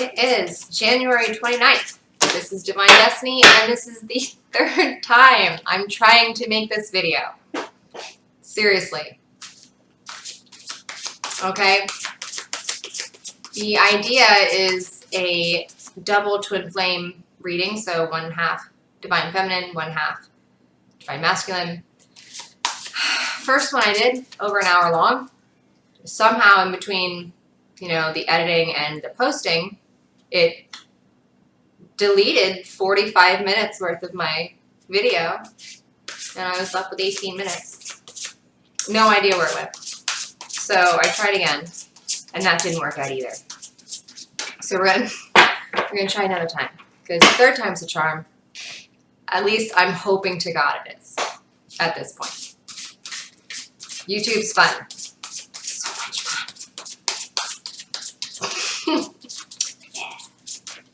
It is January 29th. This is Divine Destiny, and this is the third time I'm trying to make this video. Seriously. Okay? The idea is a double twin flame reading, so one half Divine Feminine, one half Divine Masculine. First one I did, over an hour long. Somehow in between, you know, the editing and the posting, it deleted 45 minutes worth of my video, and I was left with 18 minutes. No idea where it went. So I tried again, and that didn't work out either. So we're gonna try another time, because the third time's a charm. At least I'm hoping to God it is at this point. YouTube's fun. So much fun.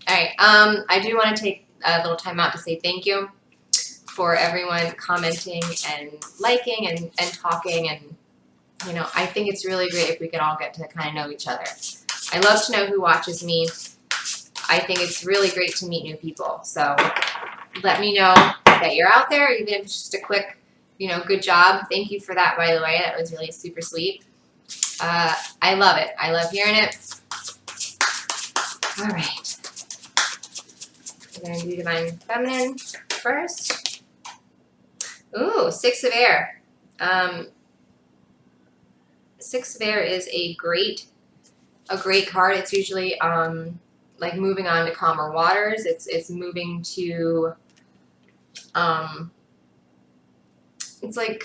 Alright, I do want to take a little time out to say thank you for everyone commenting and liking and talking, and you know, I think it's really great if we can all get to kind of know each other. I love to know who watches me. I think it's really great to meet new people, so let me know that you're out there, even if it's just a quick, you know, good job. Thank you for that, by the way. That was really super sweet. I love it. I love hearing it. All right. We're going to do Divine Feminine first. Ooh, Six of Air. Six of Air is a great card. It's usually like moving on to calmer waters. It's moving to it's like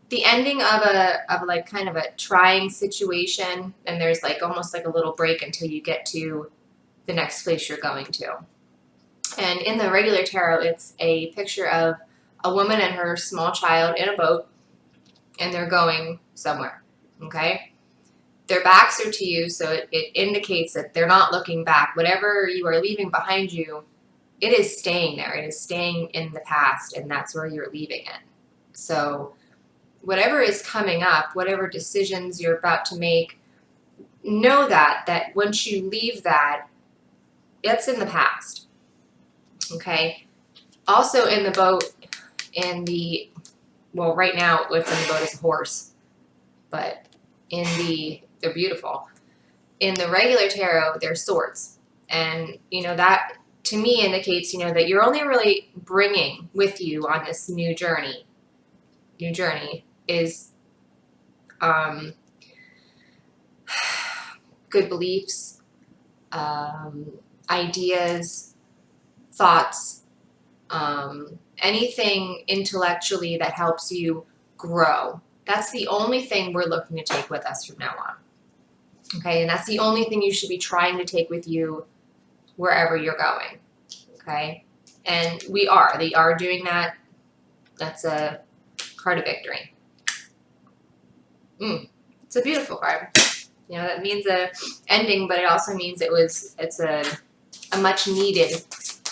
the ending of like kind of a trying situation, and there's like almost like a little break until you get to the next place you're going to. And in the regular tarot, it's a picture of a woman and her small child in a boat, and they're going somewhere, okay? Their backs are to you, so it indicates that they're not looking back. Whatever you are leaving behind you, it is staying there. It is staying in the past, and that's where you're leaving it. So whatever is coming up, whatever decisions you're about to make, know that once you leave that, it's in the past. Okay? Also in the boat, well, right now what's in the boat is a horse, but they're beautiful. In the regular tarot, they're swords. And, you know, that to me indicates, you know, that you're only really bringing with you on this new journey is good beliefs, ideas, thoughts, anything intellectually that helps you grow. That's the only thing we're looking to take with us from now on. Okay, and that's the only thing you should be trying to take with you wherever you're going. Okay, and they are doing that. That's a card of victory. It's a beautiful card. You know, that means a ending, but it also means it's a much needed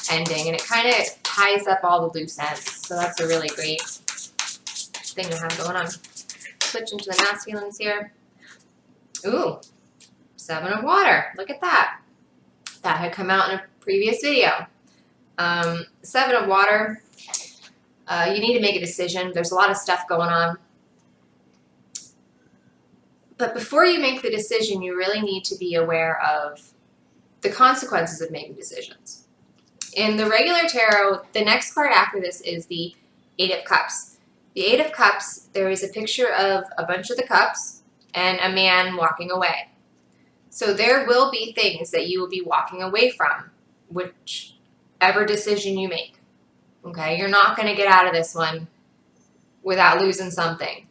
ending, and it kind of ties up all the loose ends. So that's a really great thing to have going on. Switch into the masculines here. Ooh, Seven of Water. Look at that. That had come out in a previous video. Seven of Water. You need to make a decision. There's a lot of stuff going on. But before you make the decision, you really need to be aware of the consequences of making decisions. In the regular tarot, the next card after this is the Eight of Cups. The Eight of Cups, there is a picture of a bunch of the cups and a man walking away. So there will be things that you will be walking away from, whichever decision you make. Okay, you're not going to get out of this one without losing something.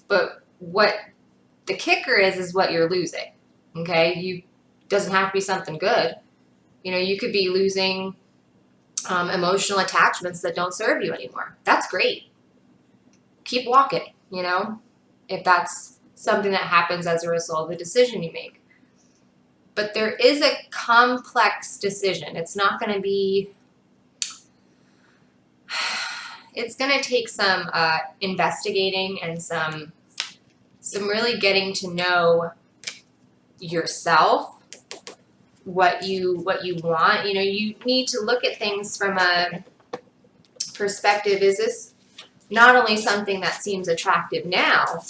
But what the kicker is what you're losing. Okay, doesn't have to be something good. You know, you could be losing emotional attachments that don't serve you anymore. That's great. Keep walking, you know, if that's something that happens as a result of the decision you make. But there is a complex decision. It's not going to be, it's going to take some investigating and some really getting to know yourself, what you want. You know, you need to look at things from a perspective. Is this not only something that seems attractive now,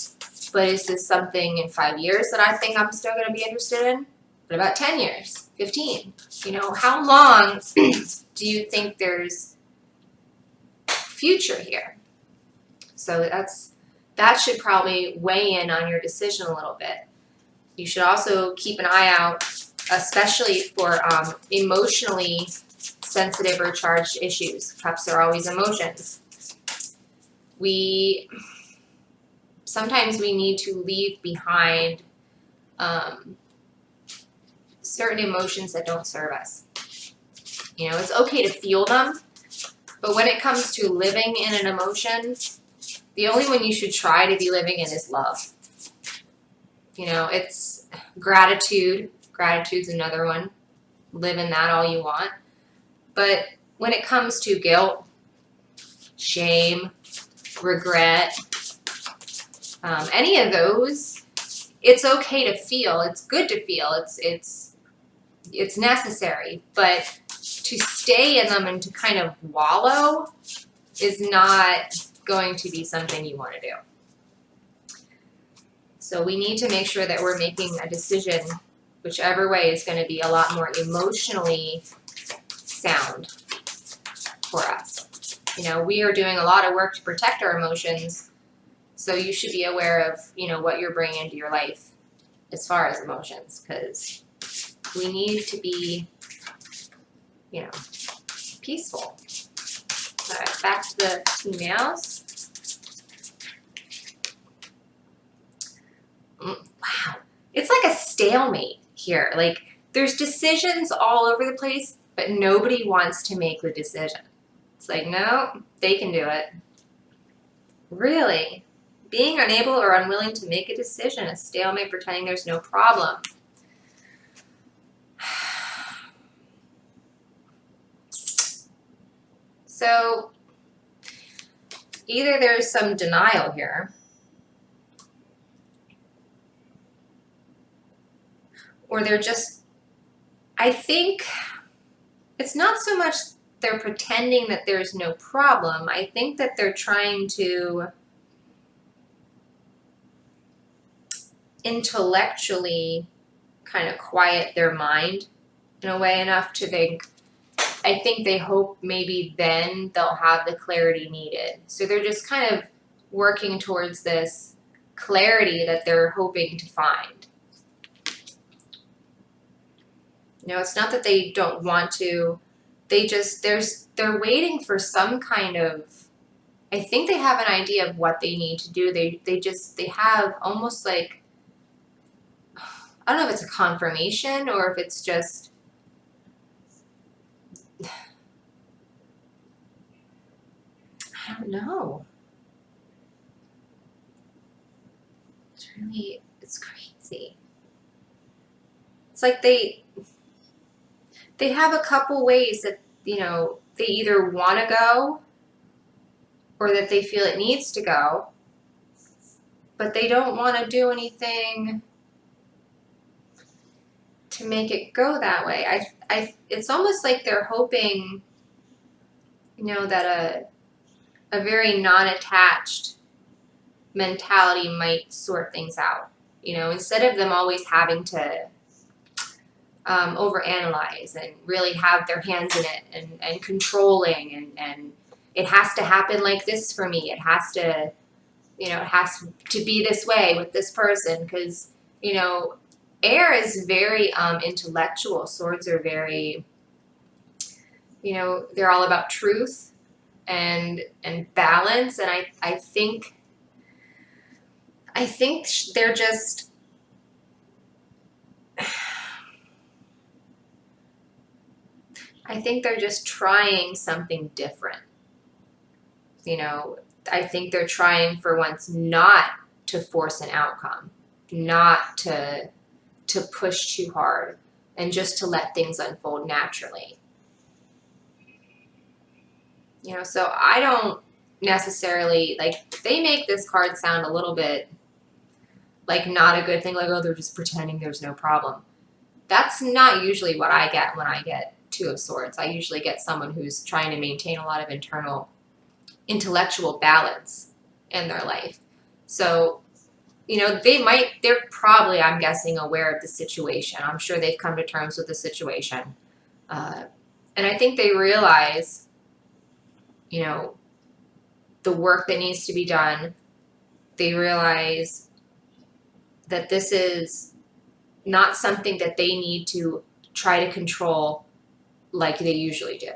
but is this something in 5 years that I think I'm still going to be interested in? What about 10 years, 15? You know, how long do you think there's future here? So that should probably weigh in on your decision a little bit. You should also keep an eye out, especially for emotionally sensitive or charged issues. Cups are always emotions. Sometimes we need to leave behind certain emotions that don't serve us. You know, it's okay to feel them, but when it comes to living in an emotion, the only one you should try to be living in is love. You know, it's gratitude. Gratitude's another one. Live in that all you want. But when it comes to guilt, shame, regret, any of those, it's okay to feel. It's good to feel. It's necessary. But to stay in them and to kind of wallow is not going to be something you want to do. So we need to make sure that we're making a decision, whichever way is going to be a lot more emotionally sound for us. You know, we are doing a lot of work to protect our emotions, so you should be aware of, you know, what you're bringing into your life as far as emotions, because we need to be, you know, peaceful. All right, back to the emails. Wow, it's like a stalemate here. Like, there's decisions all over the place, but nobody wants to make the decision. It's like, no, they can do it. Really? Being unable or unwilling to make a decision, a stalemate, pretending there's no problem. So, either there's some denial here, or they're just, I think it's not so much they're pretending that there's no problem. I think that they're trying to intellectually kind of quiet their mind in a way enough to think, I think they hope maybe then they'll have the clarity needed. So they're just kind of working towards this clarity that they're hoping to find. You know, it's not that they don't want to, they're waiting for some kind of, I think they have an idea of what they need to do. They have almost like, I don't know if it's a confirmation or if it's just, I don't know. It's crazy. It's like they have a couple ways that, you know, they either want to go or that they feel it needs to go, but they don't want to do anything to make it go that way. It's almost like they're hoping, you know, that a very non-attached mentality might sort things out. You know, instead of them always having to overanalyze and really have their hands in it and controlling and it has to happen like this for me. It has to, you know, it has to be this way with this person because, you know, air is very intellectual. Swords are very, you know, they're all about truth and balance. And I think they're just, I think they're just trying something different. You know, I think they're trying for once not to force an outcome, not to push too hard, and just to let things unfold naturally. You know, so I don't necessarily, like, they make this card sound a little bit like not a good thing, like, oh, they're just pretending there's no problem. That's not usually what I get when I get Two of Swords. I usually get someone who's trying to maintain a lot of internal intellectual balance in their life. So, you know, they're probably, I'm guessing, aware of the situation. I'm sure they've come to terms with the situation. And I think they realize, you know, the work that needs to be done. They realize that this is not something that they need to try to control like they usually do.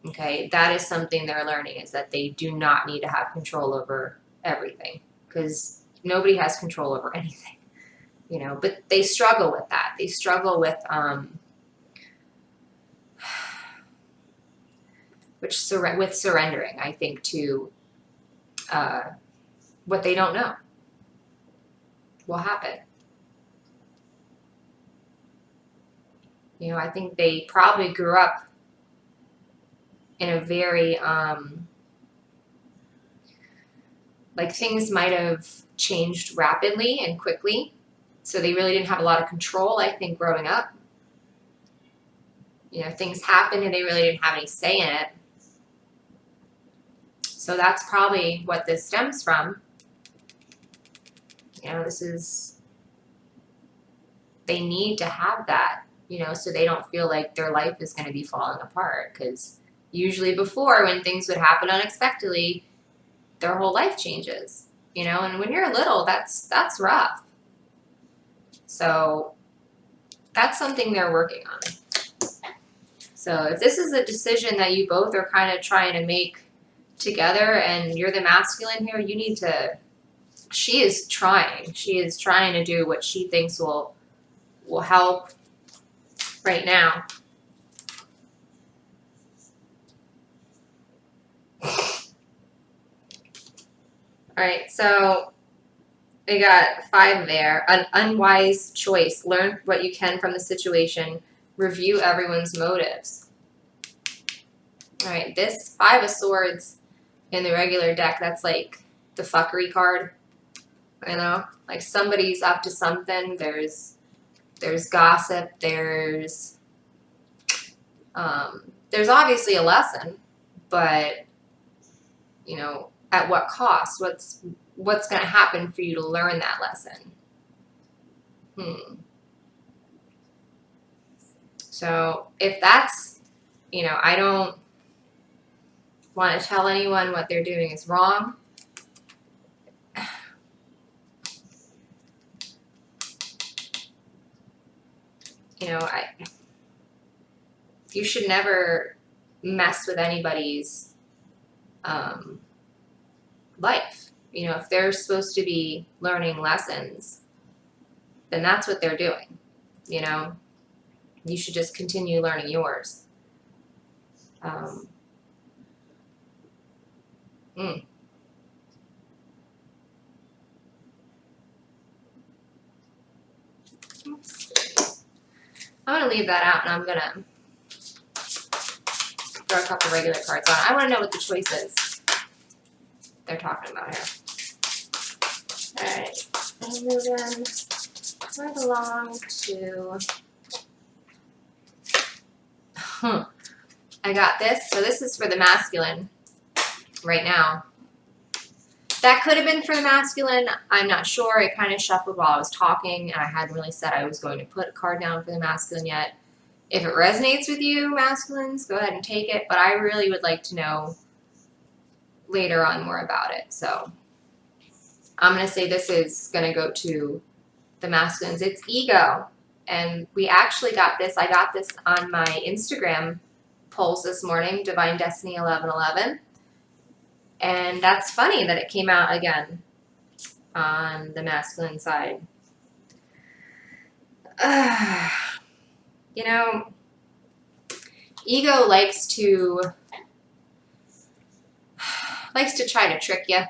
Okay, that is something they're learning, is that they do not need to have control over everything, because nobody has control over anything, you know, but they struggle with that. They struggle with surrendering, I think, to what they don't know will happen. You know, I think they probably grew up in a very, like, things might have changed rapidly and quickly, so they really didn't have a lot of control, I think, growing up. You know, things happened and they really didn't have any say in it. So that's probably what this stems from. You know, this is, they need to have that, you know, so they don't feel like their life is going to be falling apart, because usually before, when things would happen unexpectedly, their whole life changes, you know, and when you're little, that's rough. So that's something they're working on. So if this is a decision that you both are kind of trying to make together, and you're the masculine here, you need to, she is trying to do what she thinks will help right now. All right, so we got 5 there. An unwise choice. Learn what you can from the situation. Review everyone's motives. All right, this 5 of Swords in the regular deck, that's like the fuckery card. You know, like somebody's up to something. There's gossip. There's obviously a lesson, but, you know, at what cost? What's going to happen for you to learn that lesson? So if that's, you know, I don't want to tell anyone what they're doing is wrong. You know, you should never mess with anybody's life. You know, if they're supposed to be learning lessons, then that's what they're doing. You know, you should just continue learning yours. I'm going to leave that out, and I'm going to throw a couple regular cards on. I want to know what the choice is they're talking about here. Alright, and moving right along to... I got this. So this is for the masculine right now. That could have been for the masculine. I'm not sure. It kind of shuffled while I was talking, and I hadn't really said I was going to put a card down for the masculine yet. If it resonates with you, masculines, go ahead and take it. But I really would like to know later on more about it. So I'm going to say this is going to go to the masculines. It's ego. And we actually got this. I got this on my Instagram polls this morning, Divine Destiny 1111. And that's funny that it came out again on the masculine side. You know, ego likes to try to trick you.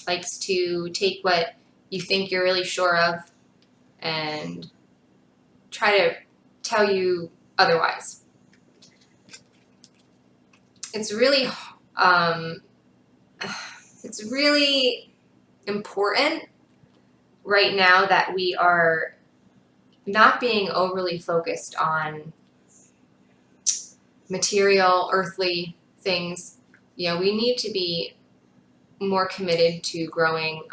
Likes to take what you think you're really sure of and try to tell you otherwise. It's really important right now that we are not being overly focused on material, earthly things. You know, we need to be more committed to growing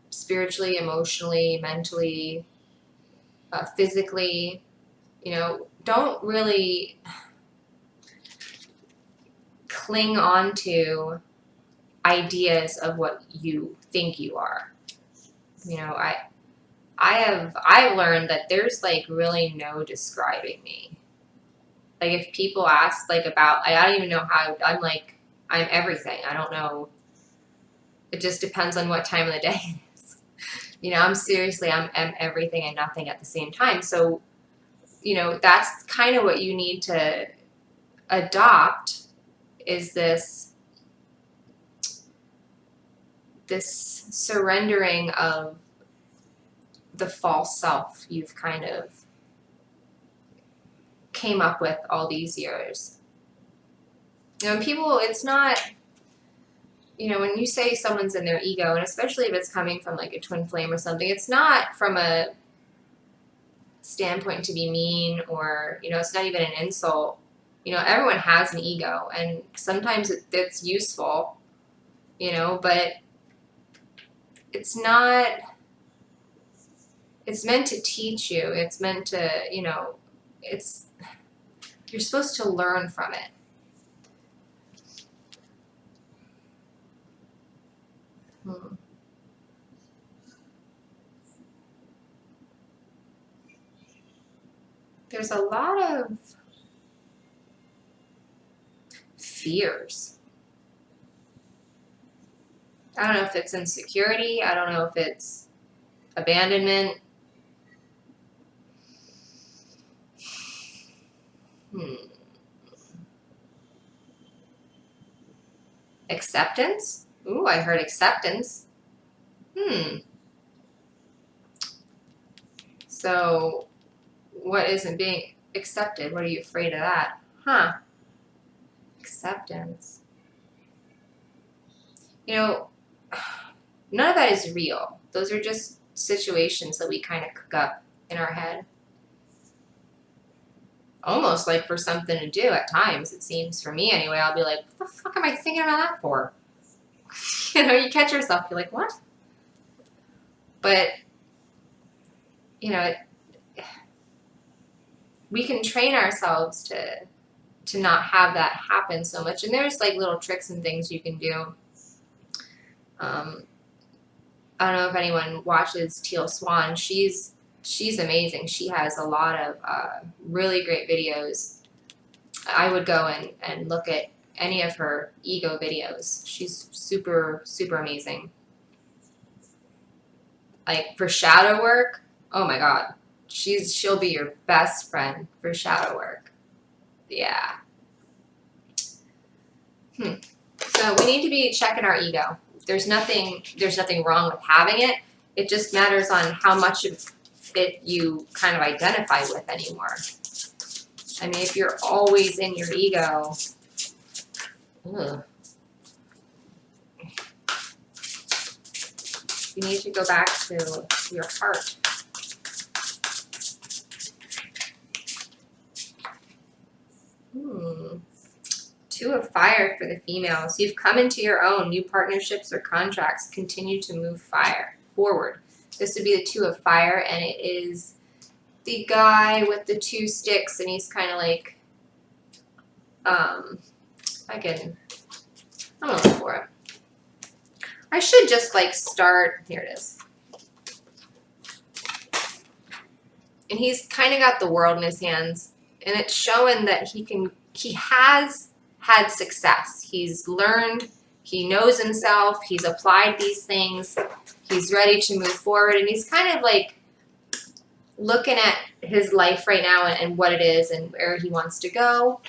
spiritually, emotionally, mentally, physically. You know, don't really cling on to ideas of what you think you are. You know, I've learned that there's like really no describing me. Like if people ask like about, I don't even know how, I'm everything. I don't know. It just depends on what time of the day it is. You know, I'm everything and nothing at the same time. So, you know, that's kind of what you need to adopt, is this surrendering of the false self you've kind of came up with all these years. You know, people, it's not, you know, when you say someone's in their ego, and especially if it's coming from like a twin flame or something, it's not from a standpoint to be mean, or, you know, it's not even an insult. You know, everyone has an ego, and sometimes it's useful, you know, but it's not, it's meant to teach you. It's meant to, you know, you're supposed to learn from it. There's a lot of fears. I don't know if it's insecurity. I don't know if it's abandonment. Acceptance? Ooh, I heard acceptance. So, what isn't being accepted? What are you afraid of that? Huh. Acceptance. You know, none of that is real. Those are just situations that we kind of cook up in our head. Almost like for something to do at times, it seems, for me anyway. I'll be like, what the fuck am I thinking about that for? You know, you catch yourself, you're like, what? But, you know, we can train ourselves to not have that happen so much. And there's like little tricks and things you can do. I don't know if anyone watches Teal Swan. She's amazing. She has a lot of really great videos. I would go and look at any of her ego videos. She's super, super amazing. Like for shadow work, oh my God. She'll be your best friend for shadow work. Yeah. So we need to be checking our ego. There's nothing wrong with having it. It just matters on how much of it you kind of identify with anymore. I mean, if you're always in your ego, you need to go back to your heart. Two of Fire for the females. You've come into your own. New partnerships or contracts continue to move forward. This would be the Two of Fire, and it is the guy with the two sticks, and he's kind of like, I'm gonna look for it. I should just like start, here it is. And he's kind of got the world in his hands, and it's showing that he has had success. He's learned, he knows himself, he's applied these things, he's ready to move forward, and he's kind of like looking at his life right now and what it is and where he wants to go.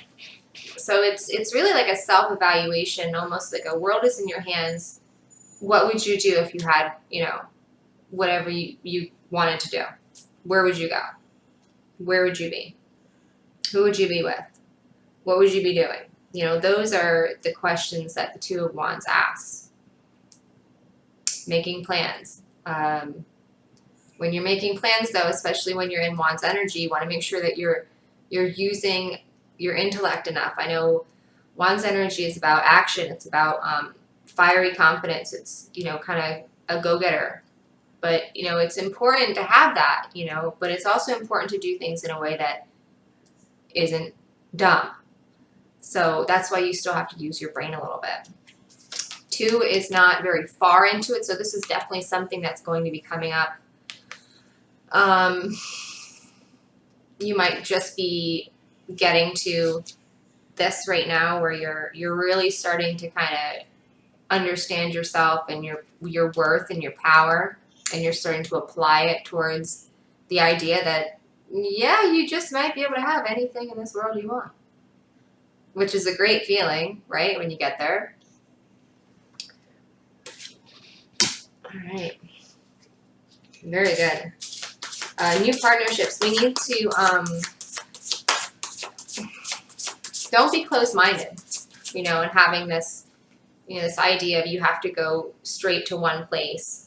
So it's really like a self-evaluation, almost like a world is in your hands. What would you do if you had, you know, whatever you wanted to do? Where would you go? Where would you be? Who would you be with? What would you be doing? You know, those are the questions that the Two of Wands asks. Making plans. When you're making plans, though, especially when you're in Wands energy, you want to make sure that you're using your intellect enough. I know Wands energy is about action. It's about fiery confidence. It's, you know, kind of a go-getter. But, you know, it's important to have that, you know, but it's also important to do things in a way that isn't dumb. So that's why you still have to use your brain a little bit. 2 is not very far into it, so this is definitely something that's going to be coming up. You might just be getting to this right now where you're really starting to kind of understand yourself and your worth and your power, and you're starting to apply it towards the idea that, yeah, you just might be able to have anything in this world you want, which is a great feeling, right, when you get there. All right. Very good. New partnerships. We need to, don't be closed-minded, you know, and having this, you know, this idea of you have to go straight to one place.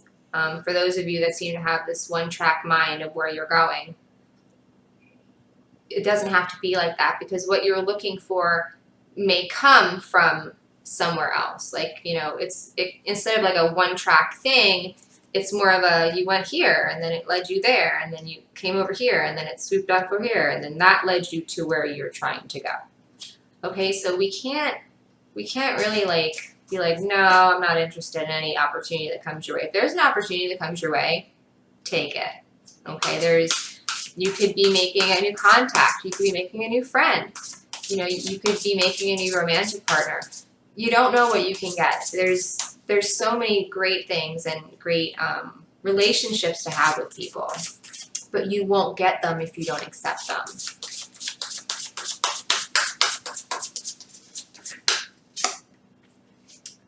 For those of you that seem to have this one-track mind of where you're going, it doesn't have to be like that, because what you're looking for may come from somewhere else. Like, you know, instead of like a one-track thing, it's more of a, you went here and then it led you there, and then you came over here and then it swooped up over here, and then that led you to where you're trying to go. Okay, so we can't really like be like, no, I'm not interested in any opportunity that comes your way. If there's an opportunity that comes your way, take it. Okay, you could be making a new contact, you could be making a new friend, you know, you could be making a new romantic partner. You don't know what you can get. There's so many great things and great relationships to have with people, but you won't get them if you don't accept them.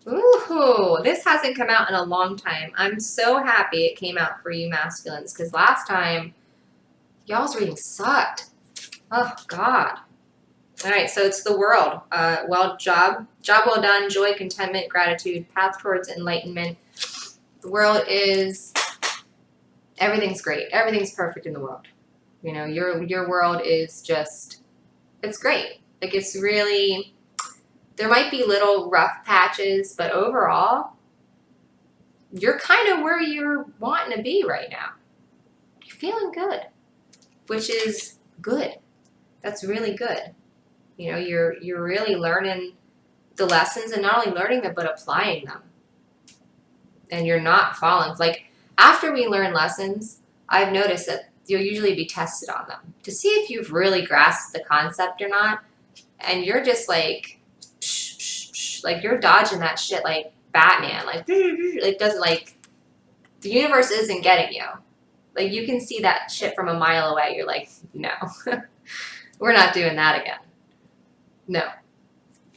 Ooh, this hasn't come out in a long time. I'm so happy it came out for you masculines, because last time, y'all's reading sucked. Oh, God. All right, so it's the world. Job well done, joy, contentment, gratitude, path towards enlightenment. The world is, everything's great. Everything's perfect in the world. You know, your world is just, it's great. Like, it's really, there might be little rough patches, but overall, you're kind of where you're wanting to be right now. You're feeling good, which is good. That's really good. You know, you're really learning the lessons, and not only learning them, but applying them. And you're not falling. Like, after we learn lessons, I've noticed that you'll usually be tested on them to see if you've really grasped the concept or not. And you're just like, like you're dodging that shit like Batman. Like, it doesn't, like, the universe isn't getting you. Like, you can see that shit from a mile away. You're like, no, we're not doing that again. No.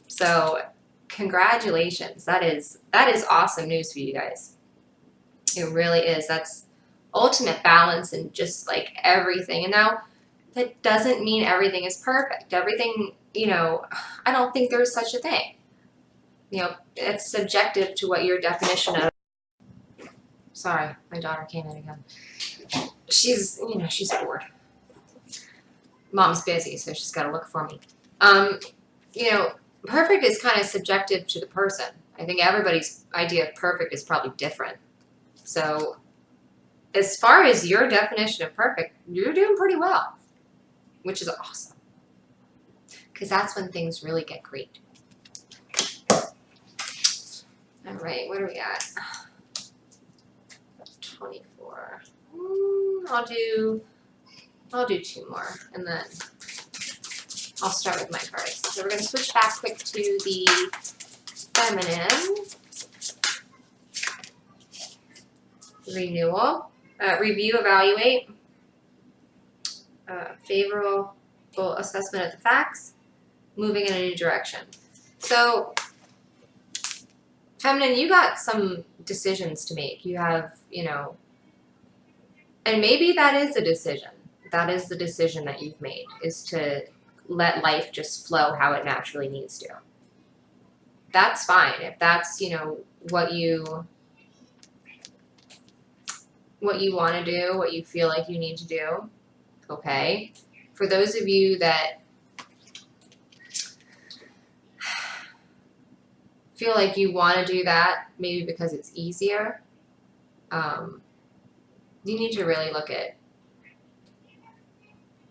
So, congratulations. That is awesome news for you guys. It really is. That's ultimate balance and just like everything. And now, that doesn't mean everything is perfect. Everything, you know, I don't think there's such a thing. You know, it's subjective to what your definition of. Sorry, my daughter came in again. She's bored. Mom's busy, so she's got to look for me. You know, perfect is kind of subjective to the person. I think everybody's idea of perfect is probably different. So, as far as your definition of perfect, you're doing pretty well, which is awesome. Because that's when things really get great. All right, what are we at? 24. I'll do 2 more, and then I'll start with my cards. So we're going to switch back quick to the feminine. Renewal. Review, evaluate. Favorable assessment of the facts. Moving in a new direction. So, feminine, you got some decisions to make. You have, you know, and maybe that is a decision. That is the decision that you've made, is to let life just flow how it naturally needs to. That's fine. If that's, you know, what you what you want to do, what you feel like you need to do. Okay. For those of you that feel like you want to do that, maybe because it's easier, you need to really look at,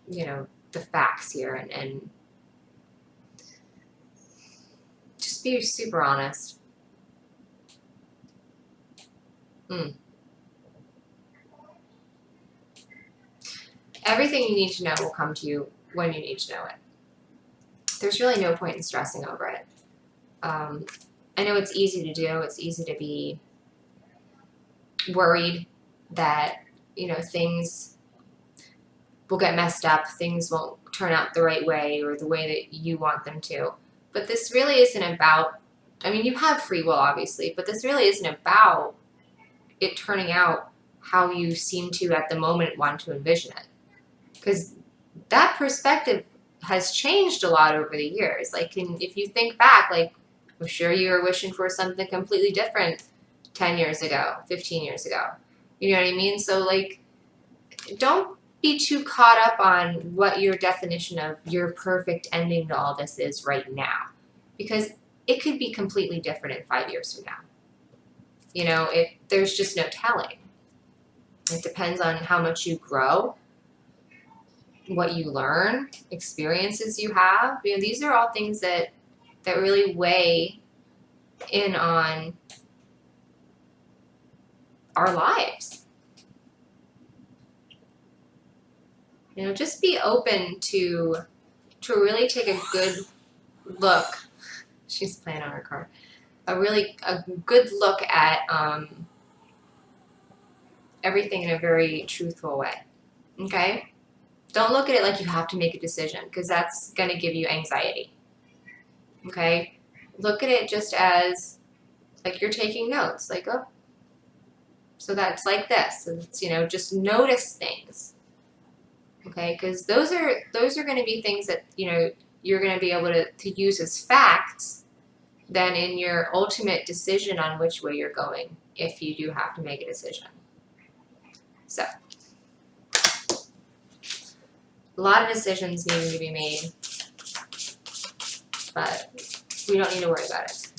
you know, the facts here and just be super honest. Everything you need to know will come to you when you need to know it. There's really no point in stressing over it. I know it's easy to do. It's easy to be worried that, you know, things will get messed up, things won't turn out the right way or the way that you want them to. But this really isn't about, I mean, you have free will, obviously, but this really isn't about it turning out how you seem to at the moment want to envision it. Because that perspective has changed a lot over the years. Like, if you think back, like, I'm sure you were wishing for something completely different 10 years ago, 15 years ago. You know what I mean? So, like, don't be too caught up on what your definition of your perfect ending to all this is right now. Because it could be completely different in 5 years from now. You know, there's just no telling. It depends on how much you grow, what you learn, experiences you have. You know, these are all things that really weigh in on our lives. You know, just be open to really take a good look. She's playing on her card. A good look at everything in a very truthful way. Okay? Don't look at it like you have to make a decision, because that's going to give you anxiety. Okay? Look at it just as like you're taking notes. Like, oh, so that's like this. And it's, you know, just notice things. Okay? Because those are going to be things that, you know, you're going to be able to use as facts then in your ultimate decision on which way you're going, if you do have to make a decision. So, a lot of decisions needing to be made, but we don't need to worry about it.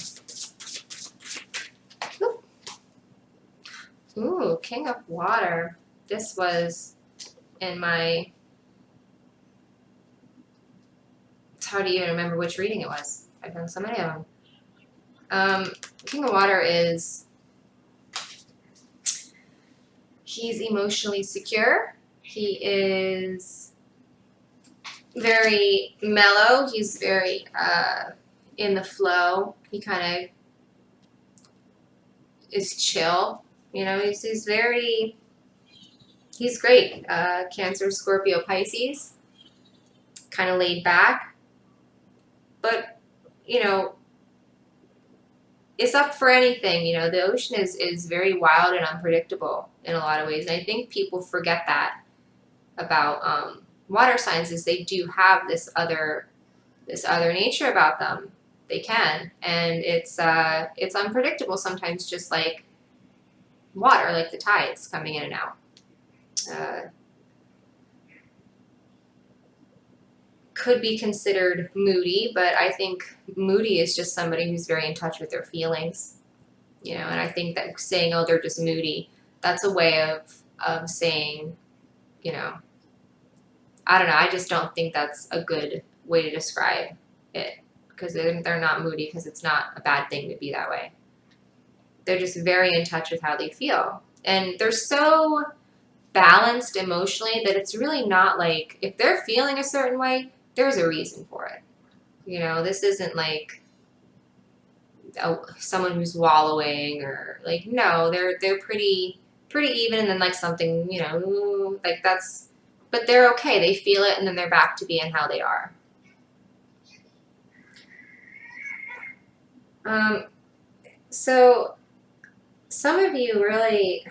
Ooh, King of Water. This was in my... It's hard to even remember which reading it was. I've done so many of them. King of Water is... He's emotionally secure. He is very mellow. He's very in the flow. He kind of is chill. You know, he's very, he's great. Cancer, Scorpio, Pisces. Kind of laid back. But, you know, it's up for anything. You know, the ocean is very wild and unpredictable in a lot of ways. And I think people forget that about water signs, is they do have this other nature about them. They can, and it's unpredictable sometimes, just like water, like the tides coming in and out. Could be considered moody, but I think moody is just somebody who's very in touch with their feelings. You know, and I think that saying, oh, they're just moody, that's a way of saying, you know, I don't know, I just don't think that's a good way to describe it, because they're not moody, because it's not a bad thing to be that way. They're just very in touch with how they feel. And they're so balanced emotionally that it's really not like, if they're feeling a certain way, there's a reason for it. You know, this isn't like someone who's wallowing, or like, no, they're pretty even, and then like something, you know, like that's, but they're okay. They feel it, and then they're back to being how they are. So some of you really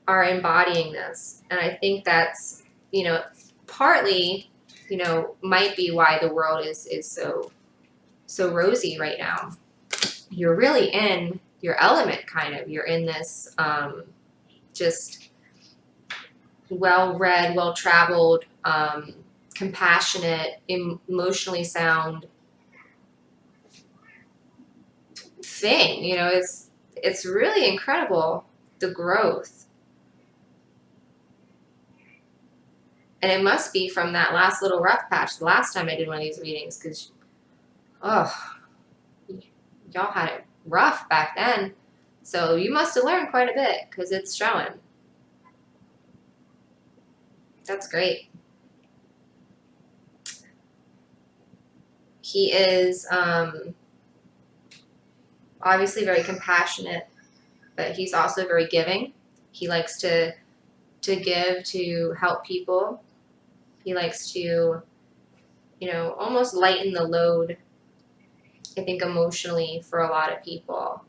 are embodying this, and I think that's, you know, partly, you know, might be why the world is so rosy right now. You're really in your element, kind of. You're in this just well-read, well-traveled, compassionate, emotionally sound thing. You know, it's really incredible, the growth. And it must be from that last little rough patch the last time I did one of these readings, because, oh, y'all had it rough back then. So you must have learned quite a bit, because it's showing. That's great. He is obviously very compassionate, but he's also very giving. He likes to give, to help people. He likes to, you know, almost lighten the load, I think, emotionally for a lot of people.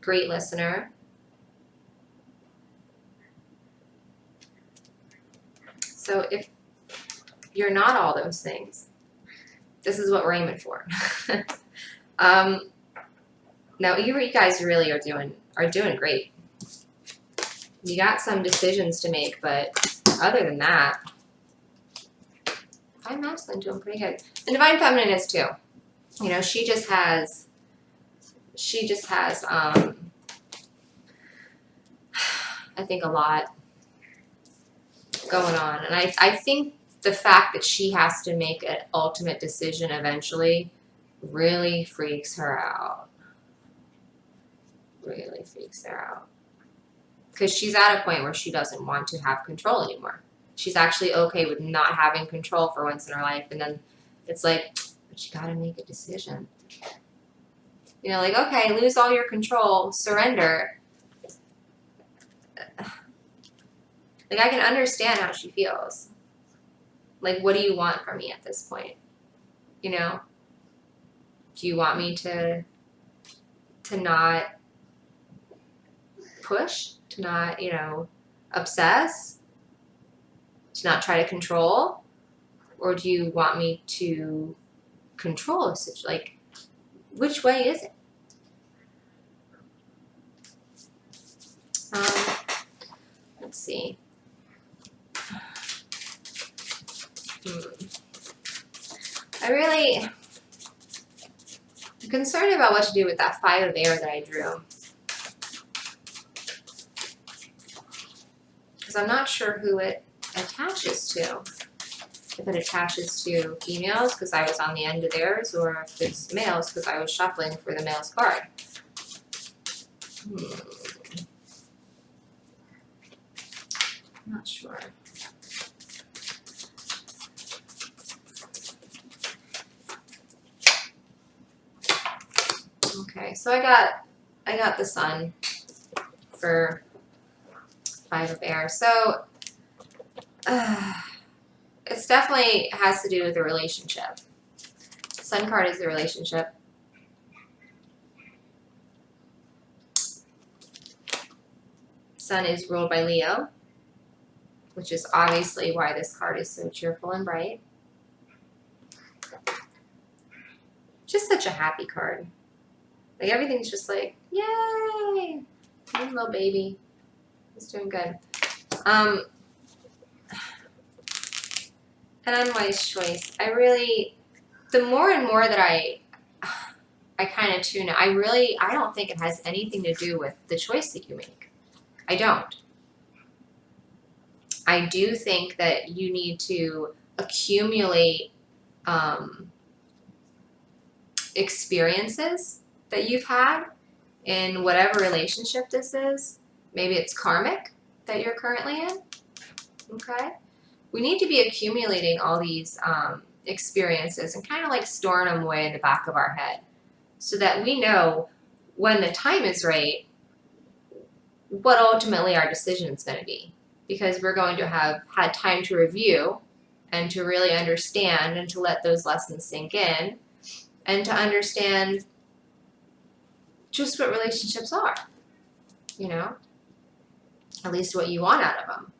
Great listener. So if you're not all those things, this is what we're aiming for. Now you guys really are doing great. You got some decisions to make, but other than that, Divine Masculine doing pretty good. And Divine Feminine is too. You know, she just has I think a lot going on. And I think the fact that she has to make an ultimate decision eventually really freaks her out. Really freaks her out. Because she's at a point where she doesn't want to have control anymore. She's actually okay with not having control for once in her life. And then it's like, but you gotta make a decision. You know, like, okay, lose all your control, surrender. Like, I can understand how she feels. Like, what do you want from me at this point? You know? Do you want me to not push? To not, you know, obsess? To not try to control? Or do you want me to control a situation? Like, which way is it? Let's see. I'm concerned about what to do with that 5 of air that I drew. Because I'm not sure who it attaches to. If it attaches to females because I was on the end of theirs, or if it's males because I was shuffling for the male's card. I'm not sure. Okay, so I got the sun for 5 of air. So it's definitely has to do with the relationship. Sun card is the relationship. Sun is ruled by Leo, which is obviously why this card is so cheerful and bright. Just such a happy card. Like, everything's just like, yay! Little baby. He's doing good. An unwise choice. The more and more that I kind of tune out, I don't think it has anything to do with the choice that you make. I don't. I do think that you need to accumulate experiences that you've had in whatever relationship this is. Maybe it's karmic that you're currently in. Okay? We need to be accumulating all these experiences and kind of like storing them away in the back of our head so that we know when the time is right what ultimately our decision is going to be. Because we're going to have had time to review and to really understand and to let those lessons sink in and to understand just what relationships are, you know, at least what you want out of them.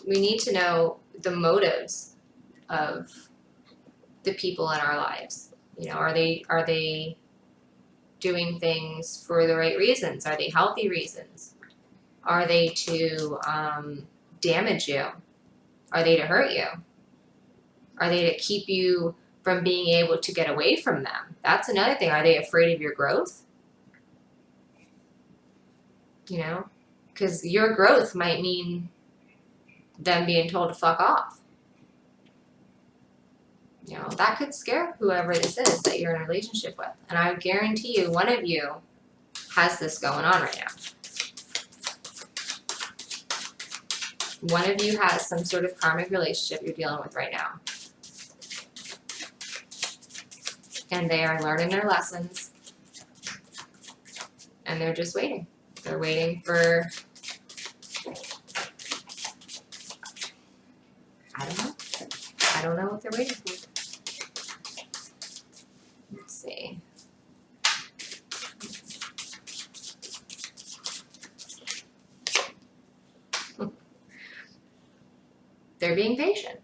We need to know the motives of the people in our lives. You know, are they doing things for the right reasons? Are they healthy reasons? Are they to damage you? Are they to hurt you? Are they to keep you from being able to get away from them? That's another thing. Are they afraid of your growth? You know, because your growth might mean them being told to fuck off. You know, that could scare whoever this is that you're in a relationship with. And I guarantee you, one of you has this going on right now. One of you has some sort of karmic relationship you're dealing with right now. And they are learning their lessons. And they're just waiting. They're waiting for, I don't know. I don't know what they're waiting for. Let's see. They're being patient.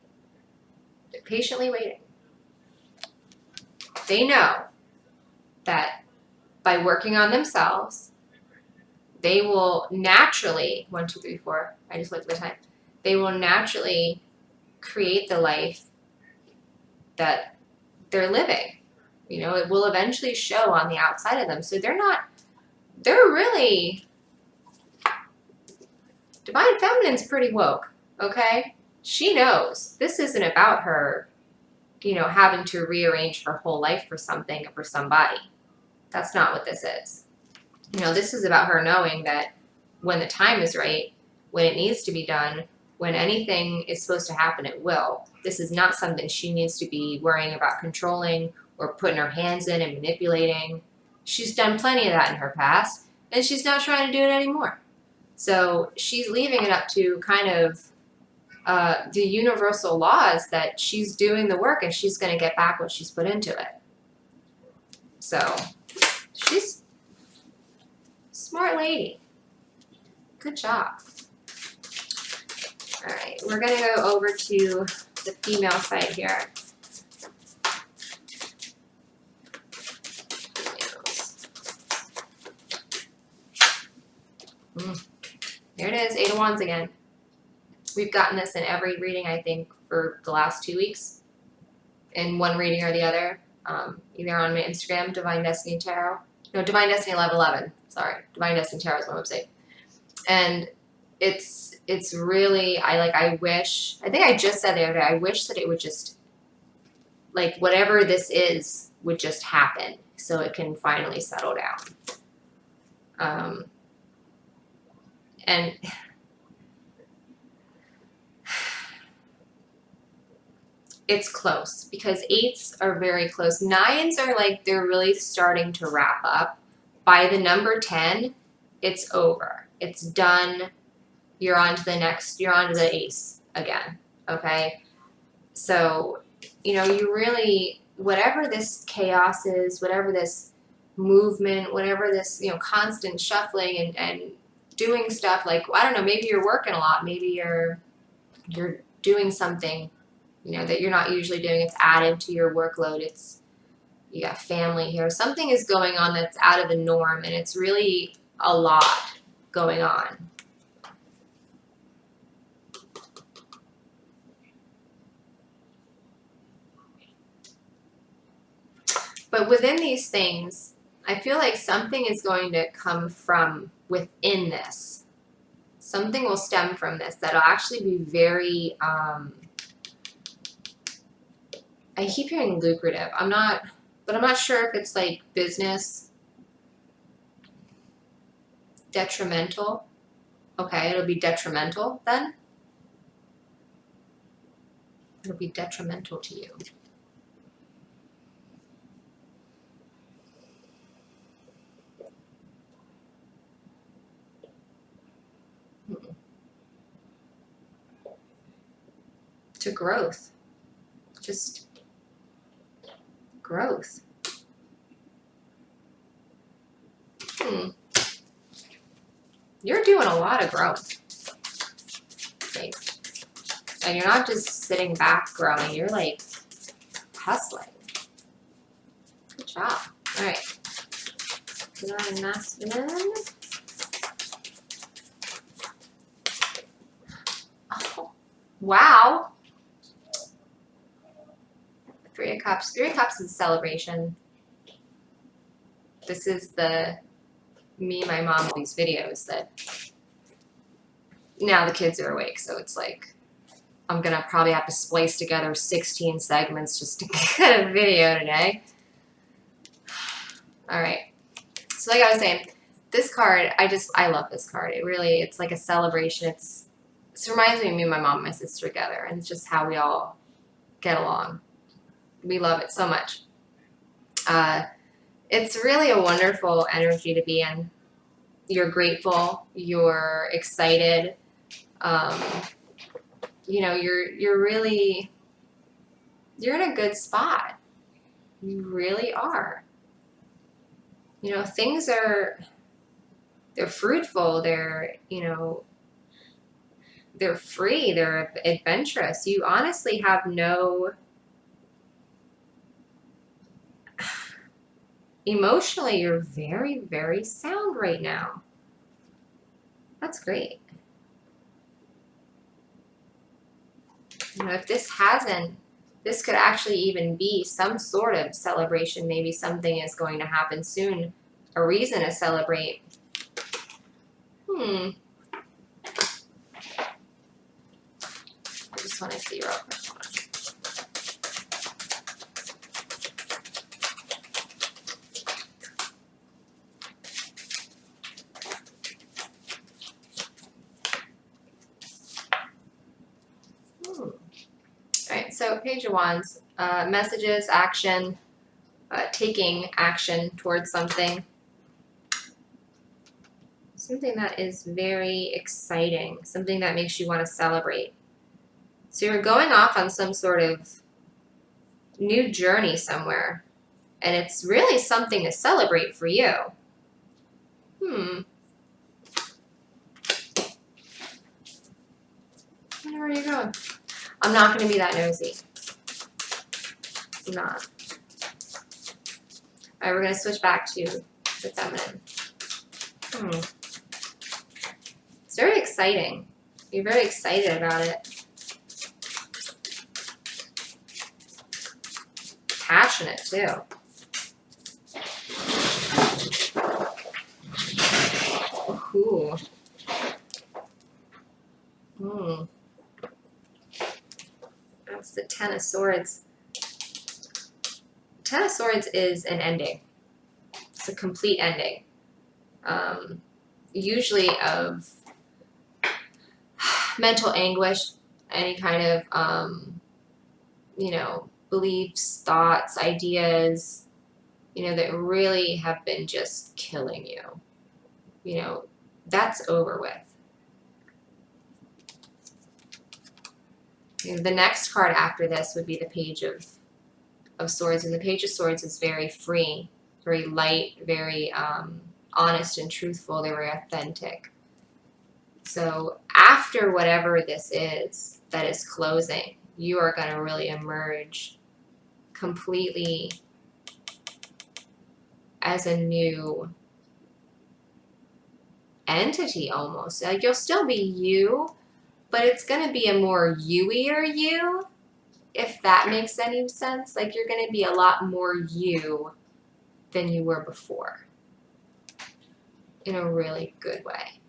They're patiently waiting. They know that by working on themselves, they will naturally, 1, 2, 3, 4, I just looked at the time, they will naturally create the life that they're living. You know, it will eventually show on the outside of them. So they're really, Divine Feminine's pretty woke, okay? She knows this isn't about her, you know, having to rearrange her whole life for something or for somebody. That's not what this is. You know, this is about her knowing that when the time is right, when it needs to be done, when anything is supposed to happen, it will. This is not something she needs to be worrying about controlling or putting her hands in and manipulating. She's done plenty of that in her past, and she's not trying to do it anymore. So she's leaving it up to kind of the universal laws that she's doing the work and she's going to get back what she's put into it. So she's a smart lady. Good job. All right, we're going to go over to the female side here. There it is, 8 of Wands again. We've gotten this in every reading, I think, for the last 2 weeks. In one reading or the other. Either on my Instagram, Divine Destiny Tarot. No, Divine Destiny 1111. Sorry, Divine Destiny Tarot is my website. And it's really, I wish, I think I just said the other day, I wish that it would just, like, whatever this is would just happen so it can finally settle down. And it's close because 8s are very close. 9s are like they're really starting to wrap up. By the number 10, it's over. It's done. You're on to the next. You're on to the ace again. Okay? So, you know, you really, whatever this chaos is, whatever this movement, whatever this, you know, constant shuffling and doing stuff, like, I don't know, maybe you're working a lot. Maybe you're doing something, you know, that you're not usually doing. It's added to your workload. It's, you got family here. Something is going on that's out of the norm, and it's really a lot going on. But within these things, I feel like something is going to come from within this. Something will stem from this that'll actually be very, I keep hearing lucrative. I'm not sure if it's like business, detrimental. Okay, it'll be detrimental then. It'll be detrimental to you. To growth. Just growth. You're doing a lot of growth. Okay. And you're not just sitting back growing, you're like hustling. Good job. All right. Divine Masculine. Oh, wow. Three of Cups. Three of Cups is a celebration. This is the me, my mom, these videos that now the kids are awake, so it's like I'm gonna probably have to splice together 16 segments just to get a video today. All right. So like I was saying, this card, I love this card. It's like a celebration. It reminds me of me and my mom and my sister together, and it's just how we all get along. We love it so much. It's really a wonderful energy to be in. You're grateful. You're excited. You know, you're in a good spot. You really are. You know, things they're fruitful. They're, you know, they're free. They're adventurous. You honestly have no... Emotionally, you're very, very sound right now. That's great. You know, if this could actually even be some sort of celebration. Maybe something is going to happen soon. A reason to celebrate. I just want to see real quick. So Page of Wands, messages, action, taking action towards something. Something that is very exciting, something that makes you want to celebrate. So you're going off on some sort of new journey somewhere, and it's really something to celebrate for you. Where are you going? I'm not going to be that nosy. I'm not. All right, we're going to switch back to the feminine. It's very exciting. You're very excited about it. Passionate, too. Ooh. That's the Ten of Swords. Ten of Swords is an ending. It's a complete ending. Usually of mental anguish, any kind of, you know, beliefs, thoughts, ideas, you know, that really have been just killing you. You know, that's over with. The next card after this would be the Page of Swords, and the Page of Swords is very free, very light, very honest and truthful. They're very authentic. So after whatever this is that is closing, you are going to really emerge completely as a new entity almost. Like, you'll still be you, but it's going to be a more you-ier you, if that makes any sense. Like, you're going to be a lot more you than you were before, in a really good way.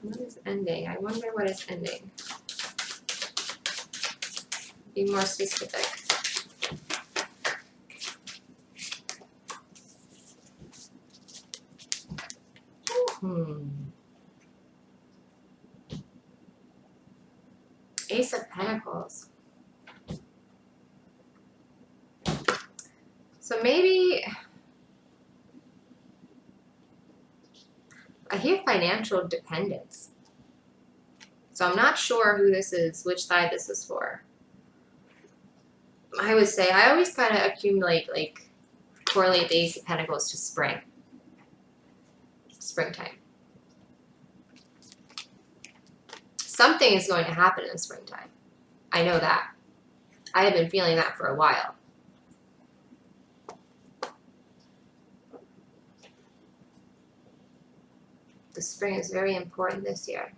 What is ending? I wonder what is ending. Be more specific. Ace of Pentacles. So maybe I hear financial dependence. So I'm not sure who this is, which side this is for. I would say I always kind of accumulate, like, correlate the Ace of Pentacles to spring. Springtime. Something is going to happen in the springtime. I know that. I have been feeling that for a while. The spring is very important this year.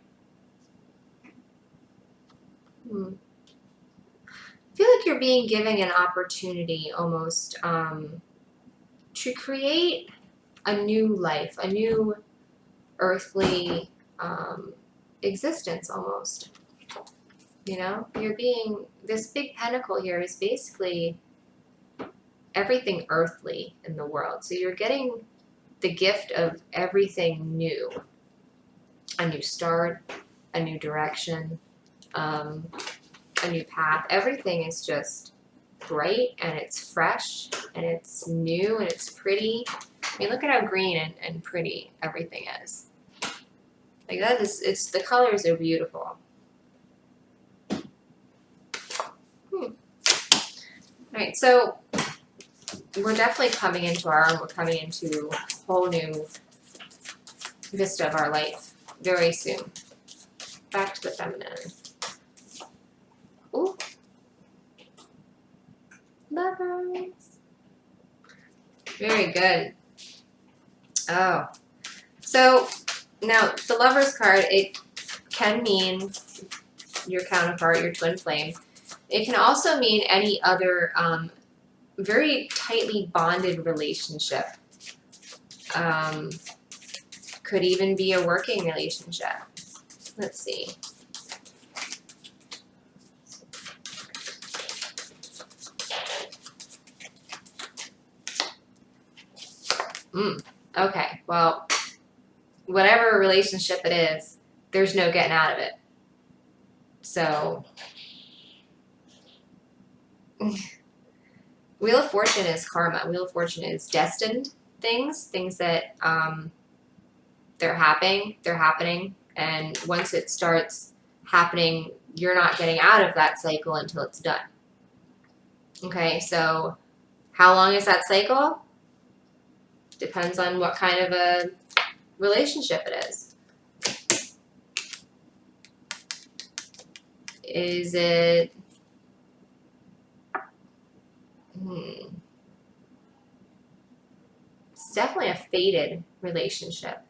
I feel like you're being given an opportunity almost to create a new life, a new earthly existence almost. You know, you're being, this big pentacle here is basically everything earthly in the world. So you're getting the gift of everything new. A new start, a new direction, a new path. Everything is just bright and it's fresh and it's new and it's pretty. I mean, look at how green and pretty everything is. Like that is, it's, the colors are beautiful. Alright, so we're definitely coming into our own. We're coming into a whole new vista of our life very soon. Back to the feminine. Ooh. Lovers. Very good. Oh. So, now, the Lovers card, it can mean your counterpart, your twin flame. It can also mean any other very tightly bonded relationship. Could even be a working relationship. Let's see. Okay, well, whatever relationship it is, there's no getting out of it. So, Wheel of Fortune is karma. Wheel of Fortune is destined things that they're happening, and once it starts happening, you're not getting out of that cycle until it's done. Okay, so how long is that cycle? Depends on what kind of a relationship it is. Is it... It's definitely a fated relationship.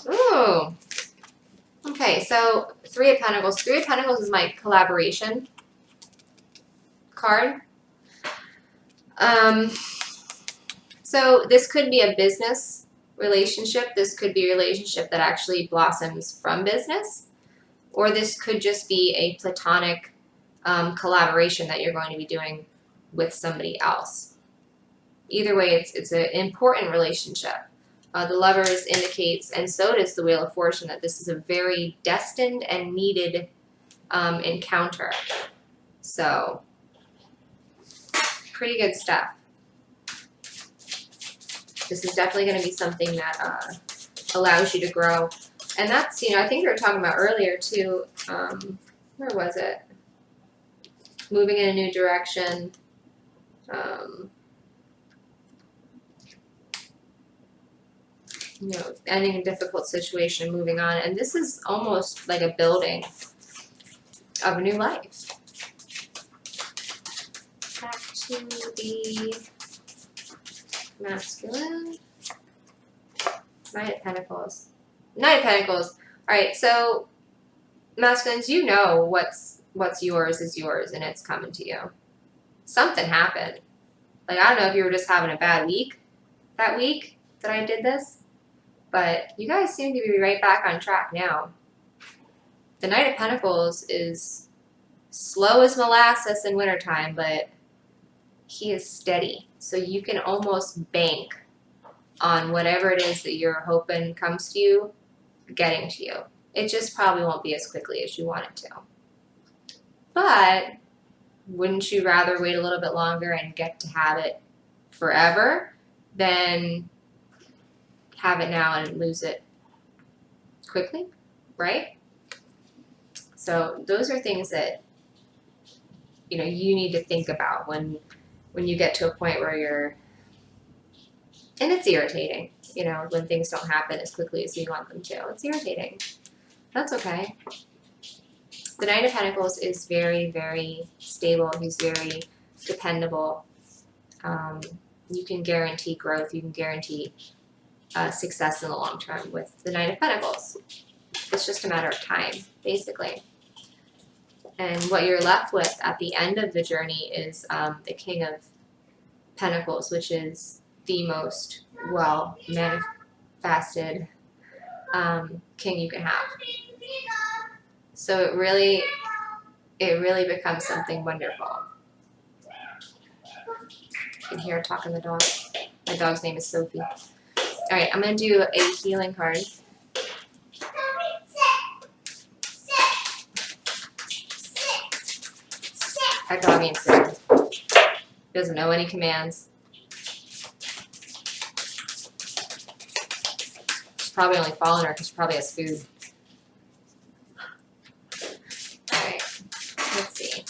Oh. Okay, so Three of Pentacles. Three of Pentacles is my collaboration card. So this could be a business relationship. This could be a relationship that actually blossoms from business. Or this could just be a platonic collaboration that you're going to be doing with somebody else. Either way, it's an important relationship. The Lovers indicates, and so does the Wheel of Fortune, that this is a very destined and needed encounter. So, pretty good stuff. This is definitely going to be something that allows you to grow. And that's, you know, I think we were talking about earlier too, where was it? Moving in a new direction. You know, ending a difficult situation, moving on. And this is almost like a building of a new life. Back to the masculine. Knight of Pentacles. Knight of Pentacles. Alright, so masculines, you know what's yours is yours and it's coming to you. Something happened. Like, I don't know if you were just having a bad week that week that I did this, but you guys seem to be right back on track now. The Knight of Pentacles is slow as molasses in wintertime, but he is steady. So you can almost bank on whatever it is that you're hoping comes to you, getting to you. It just probably won't be as quickly as you want it to. But wouldn't you rather wait a little bit longer and get to have it forever than have it now and lose it quickly, right? So those are things that, you know, you need to think about when you get to a point where you're, and it's irritating, you know, when things don't happen as quickly as you want them to. It's irritating. That's okay. The Knight of Pentacles is very, very stable. He's very dependable. You can guarantee growth. You can guarantee success in the long term with the Knight of Pentacles. It's just a matter of time, basically. And what you're left with at the end of the journey is the King of Pentacles, which is the most well manifested king you can have. So it really becomes something wonderful. You can hear her talking to the dog. My dog's name is Sophie. All right, I'm going to do a healing card. That dog ain't sitting. Doesn't know any commands. She's probably only following her because she probably has food. Alright, let's see.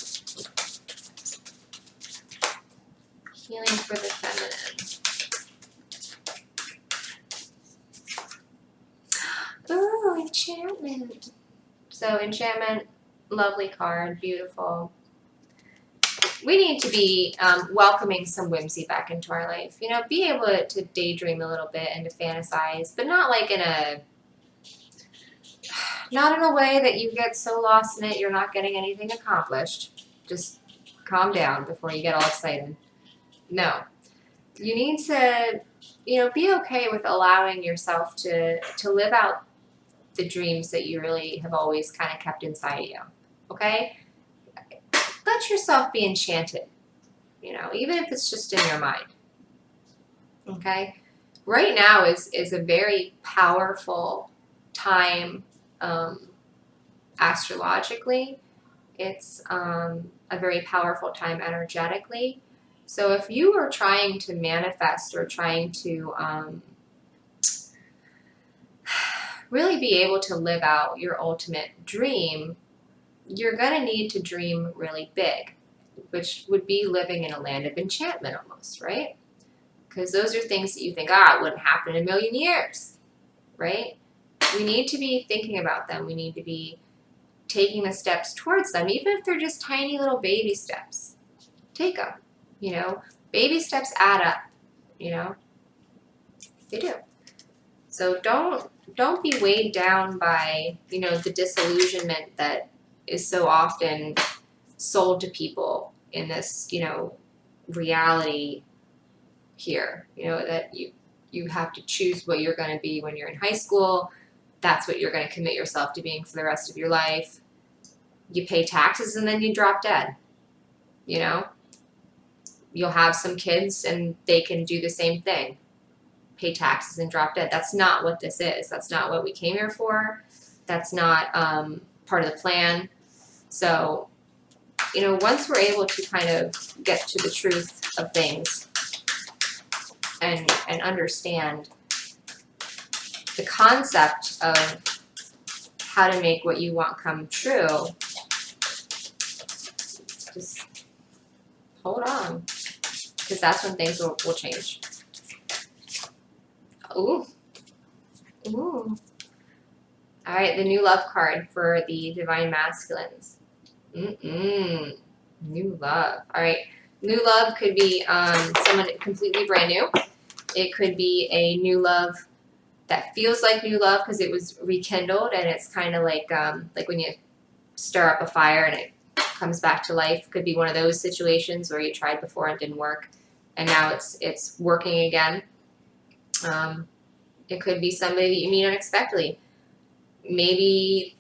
Healing for the feminine. Ooh, enchantment. So enchantment, lovely card, beautiful. We need to be welcoming some whimsy back into our life. You know, be able to daydream a little bit and to fantasize, but not like not in a way that you get so lost in it you're not getting anything accomplished. Just calm down before you get all excited. No. You need to, you know, be okay with allowing yourself to live out the dreams that you really have always kind of kept inside you. Okay? Let yourself be enchanted, you know, even if it's just in your mind. Okay? Right now is a very powerful time astrologically. It's a very powerful time energetically. So if you are trying to manifest or trying to really be able to live out your ultimate dream, you're going to need to dream really big, which would be living in a land of enchantment almost, right? Because those are things that you think, it wouldn't happen in a million years, right? We need to be thinking about them. We need to be taking the steps towards them, even if they're just tiny little baby steps. Take them, you know. Baby steps add up, you know. They do. So don't be weighed down by, you know, the disillusionment that is so often sold to people in this, you know, reality here. You know, that you have to choose what you're going to be when you're in high school. That's what you're going to commit yourself to being for the rest of your life. You pay taxes and then you drop dead. You know, you'll have some kids and they can do the same thing. Pay taxes and drop dead. That's not what this is. That's not what we came here for. That's not part of the plan. So, you know, once we're able to kind of get to the truth of things and understand the concept of how to make what you want come true, just hold on, because that's when things will change. Ooh. Ooh. All right, the new love card for the Divine Masculines. New love. All right, new love could be someone completely brand new. It could be a new love that feels like new love because it was rekindled, and it's kind of like when you stir up a fire and it comes back to life. Could be one of those situations where you tried before and didn't work, and now it's working again. It could be somebody that you meet unexpectedly. Maybe,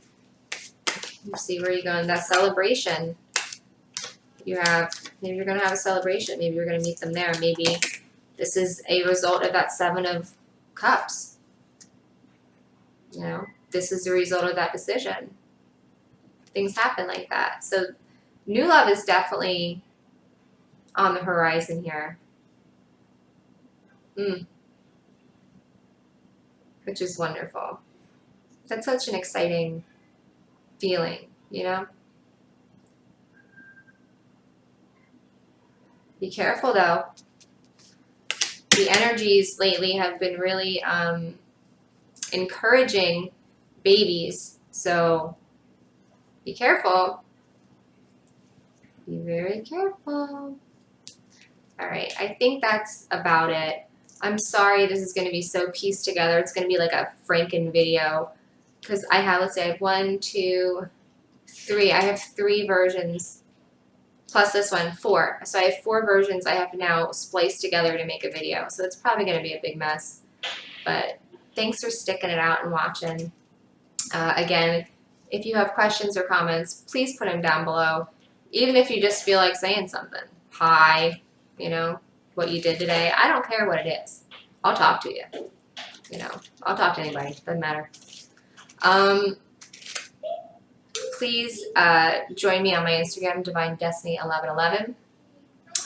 let's see, where are you going? That celebration. Maybe you're going to have a celebration. Maybe you're going to meet them there. Maybe this is a result of that Seven of Cups. You know, this is the result of that decision. Things happen like that. So new love is definitely on the horizon here. Which is wonderful. That's such an exciting feeling, you know? Be careful though. The energies lately have been really encouraging babies. So Be careful. Be very careful. All right, I think that's about it. I'm sorry this is going to be so pieced together. It's going to be like a Franken video because I have, let's say I have 1, 2, 3. I have 3 versions plus this one, 4. So I have 4 versions I have to now splice together to make a video. So it's probably going to be a big mess. But thanks for sticking it out and watching. Again, if you have questions or comments, please put them down below. Even if you just feel like saying something. Hi, you know, what you did today. I don't care what it is. I'll talk to you. You know, I'll talk to anybody. Doesn't matter. Please join me on my Instagram, Divine Destiny 1111.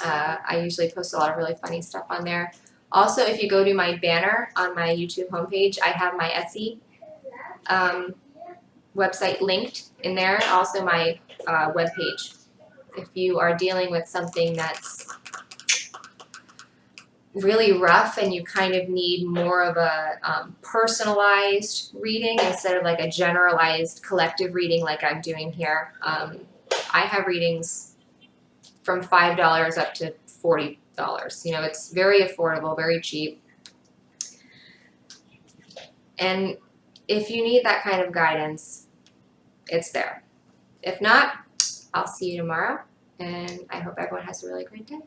I usually post a lot of really funny stuff on there. Also, if you go to my banner on my YouTube homepage, I have my Etsy website linked in there. Also, my webpage. If you are dealing with something that's really rough and you kind of need more of a personalized reading instead of like a generalized collective reading like I'm doing here, I have readings from $5 up to $40. You know, it's very affordable, very cheap. And if you need that kind of guidance, it's there. If not, I'll see you tomorrow, and I hope everyone has a really great day.